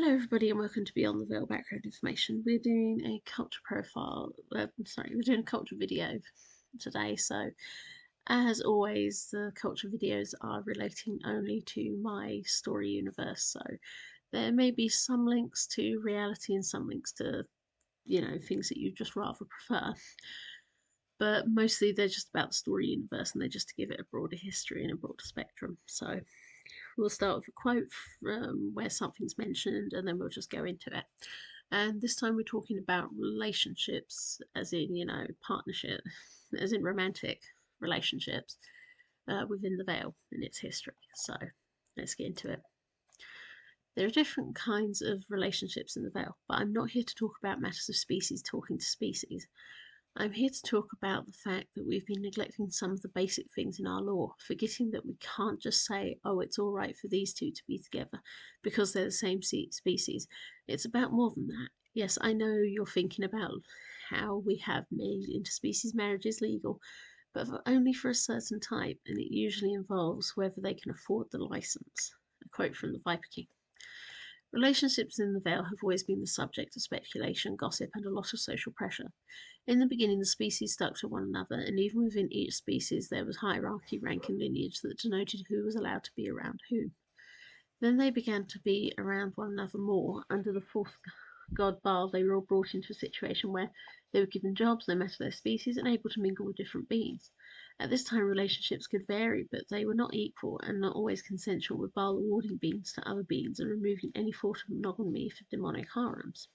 Hello, everybody, and welcome to Beyond the Veil Background Information. We're doing a culture profile. We're doing a culture video today. So, as always, the culture videos are relating only to my story universe. So, there may be some links to reality and some links to, things that you just rather prefer. But mostly they're just about the story universe and they're just to give it a broader history and a broader spectrum. So, we'll start with a quote from where something's mentioned and then we'll just go into it. And this time we're talking about relationships, as in, partnership, as in romantic relationships within the Vale and its history. So let's get into it. There are different kinds of relationships in the Vale, but I'm not here to talk about matters of species talking to species. I'm here to talk about the fact that we've been neglecting some of the basic things in our law, forgetting that we can't just say, oh, it's all right for these two to be together because they're the same species. It's about more than that. Yes, I know you're thinking about how we have made interspecies marriages legal, but only for a certain type, and it usually involves whether they can afford the license. A quote from the Viper King. Relationships in the Vale have always been the subject of speculation, gossip, and a lot of social pressure. In the beginning, the species stuck to one another, and even within each species there was hierarchy, rank, and lineage that denoted who was allowed to be around whom. Then they began to be around one another more. Under the fourth god Baal, they were all brought into a situation where they were given jobs no matter their species and able to mingle with different beings. At this time, relationships could vary, but they were not equal and not always consensual, with Baal awarding beings to other beings and removing any thought of monogamy for demonic harems.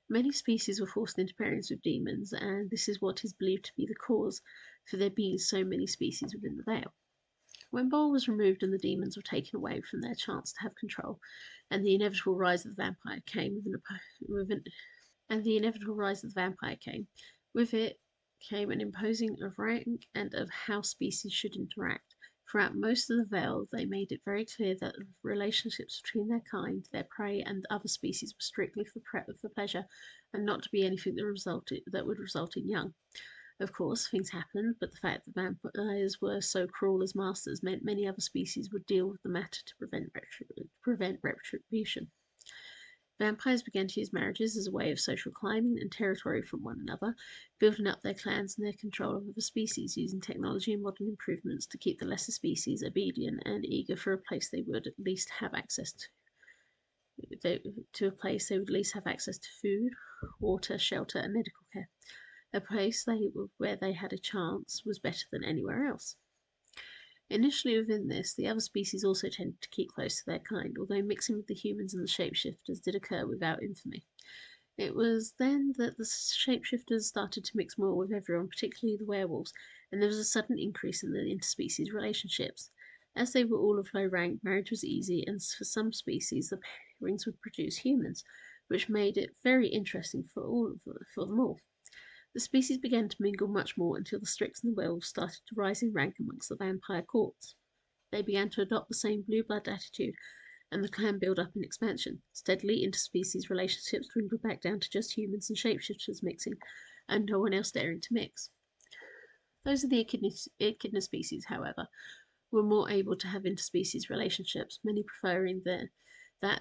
Many species were forced into pairings with demons, and this is what is believed to be the cause for there being so many species within the Vale. When Baal was removed and the demons were taken away from their chance to have control, and the inevitable rise of the vampire came, with it came an imposing of rank and of how species should interact. Throughout most of the Vale, they made it very clear that relationships between their kind, their prey, and other species were strictly for pleasure, and not to be anything that would result in young. Of course, things happened, but the fact that vampires were so cruel as masters meant many other species would deal with the matter to prevent retribution. Vampires began to use marriages as a way of social climbing and territory from one another, building up their clans and their control of other species, using technology and modern improvements to keep the lesser species obedient and eager for a place they would at least have access to food, water, shelter, and medical care. A place where they had a chance was better than anywhere else. Initially within this, the other species also tended to keep close to their kind, although mixing with the humans and the shapeshifters did occur without infamy. It was then that the shapeshifters started to mix more with everyone, particularly the werewolves, and there was a sudden increase in the interspecies relationships. As they were all of low rank, marriage was easy, and for some species the pairings would produce humans, which made it very interesting for them all. The species began to mingle much more until the Strix and the werewolves started to rise in rank amongst the vampire courts. They began to adopt the same blue blood attitude, and the clan built up in expansion. Steadily, interspecies relationships dwindled back down to just humans and shapeshifters mixing, and no one else daring to mix. Those of the echidna species, however, were more able to have interspecies relationships, many preferring that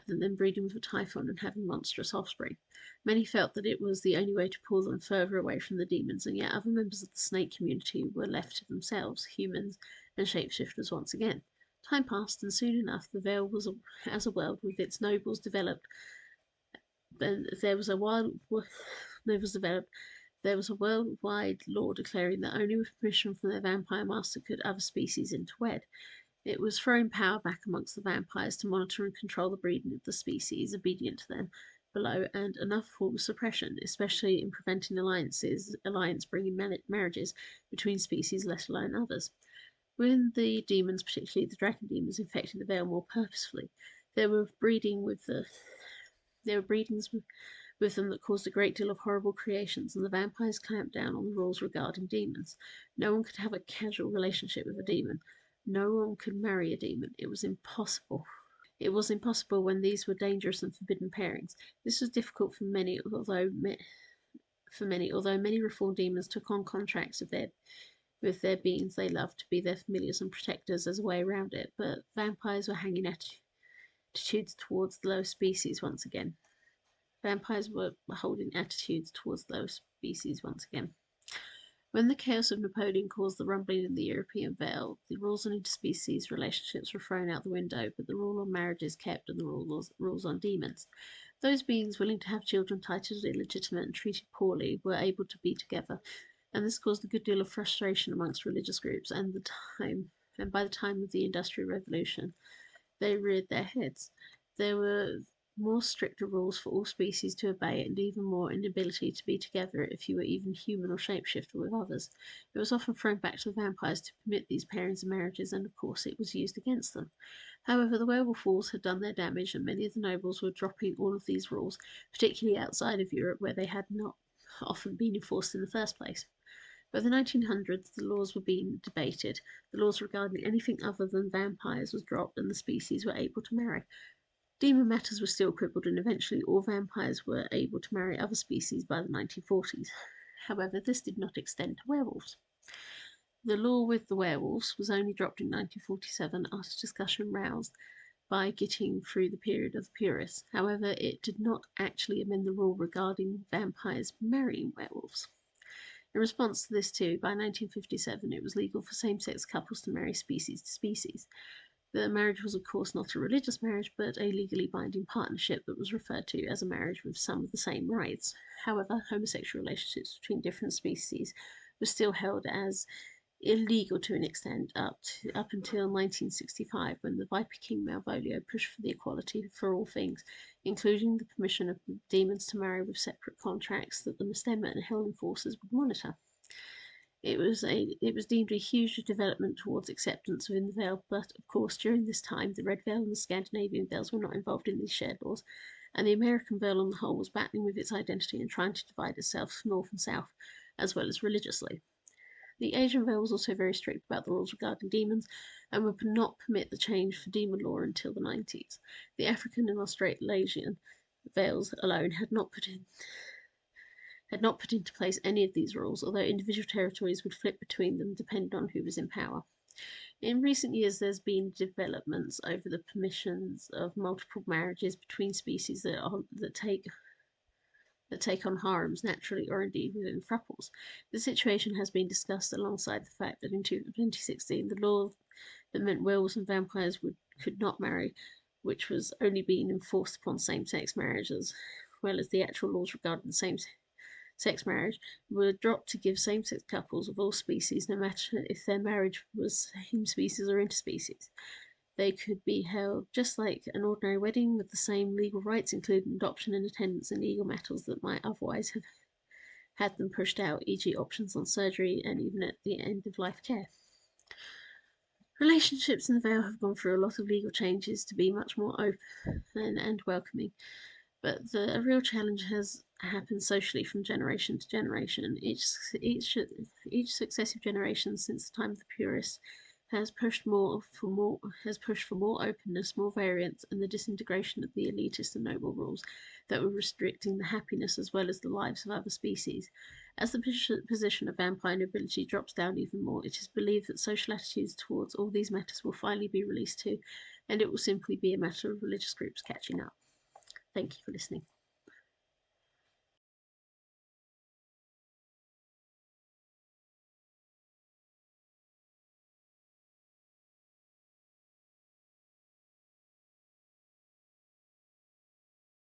than them breeding with a typhon and having monstrous offspring. Many felt that it was the only way to pull them further away from the demons, and yet other members of the snake community were left to themselves, humans and shapeshifters once again. Time passed, and soon enough the Vale was, as a world with its nobles developed, and there was a worldwide law declaring that only with permission from their vampire master could other species interwed. It was throwing power back amongst the vampires to monitor and control the breeding of the species obedient to them below, and another form of suppression, especially in preventing alliance bringing marriages between species, let alone others. When the demons, particularly the dragon demons, infected the Vale more purposefully, there were breedings with them that caused a great deal of horrible creations, and the vampires clamped down on the rules regarding demons. No one could have a casual relationship with a demon. No one could marry a demon. It was impossible. It was impossible when these were dangerous and forbidden pairings. This was difficult for many, although many reformed demons took on contracts with their beings they loved to be their familiars and protectors as a way around it. But vampires were hanging attitudes towards the lower species once again. Vampires were holding attitudes towards the lower species once again. When the chaos of Napoleon caused the rumbling in the European Vale, the rules on interspecies relationships were thrown out the window, but the rule on marriages kept and the rules on demons. Those beings willing to have children titled illegitimate and treated poorly were able to be together, and this caused a good deal of frustration amongst religious groups, and by the time of the Industrial Revolution, they reared their heads. There were more stricter rules for all species to obey, and even more inability to be together if you were even human or shapeshifter with others. It was often thrown back to the vampires to permit these pairings and marriages, and of course it was used against them. However, the werewolf wars had done their damage, and many of the nobles were dropping all of these rules, particularly outside of Europe where they had not often been enforced in the first place. By the 1900s, the laws were being debated. The laws regarding anything other than vampires was dropped, and the species were able to marry. Demon matters were still quibbled, and eventually all vampires were able to marry other species by the 1940s. However, this did not extend to werewolves. The law with the werewolves was only dropped in 1947 after discussion roused by getting through the period of the purists. However, it did not actually amend the rule regarding vampires marrying werewolves. In response to this, too, by 1957 it was legal for same-sex couples to marry species to species. The marriage was, of course, not a religious marriage, but a legally binding partnership that was referred to as a marriage with some of the same rights. However, homosexual relationships between different species were still held as illegal to an extent up until 1965, when the Viper King Malvolio pushed for the equality for all things, including the permission of demons to marry with separate contracts that the Mistema and Hell Enforcers would monitor. It was deemed a huge development towards acceptance within the Vale, but of course during this time the Red Vale and the Scandinavian Vales were not involved in these shared laws, and the American Vale on the whole was battling with its identity and trying to divide itself north and south, as well as religiously. The Asian Vale was also very strict about the rules regarding demons, and would not permit the change for demon law until the 90s. The African and Australasian Vales alone had not put into place any of these rules, although individual territories would flip between them depending on who was in power. In recent years, there's been developments over the permissions of multiple marriages between species that take on harems naturally or indeed within thruples. The situation has been discussed alongside the fact that in 2016 the law that meant werewolves and vampires could not marry, which was only being enforced upon same-sex marriage, as well as the actual laws regarding same-sex marriage, were dropped to give same-sex couples of all species, no matter if their marriage was same species or interspecies. They could be held just like an ordinary wedding with the same legal rights, including adoption and attendance and legal matters that might otherwise have had them pushed out, e.g. options on surgery and even at the end of life care. Relationships in the Vale have gone through a lot of legal changes to be much more open and welcoming, but the real challenge has happened socially from generation to generation. Each successive generation since the time of the purists has pushed for more openness, more variance, and the disintegration of the elitist and noble rules that were restricting the happiness as well as the lives of other species. As the position of vampire nobility drops down even more, it is believed that social attitudes towards all these matters will finally be released too, and it will simply be a matter of religious groups catching up. Thank you for listening.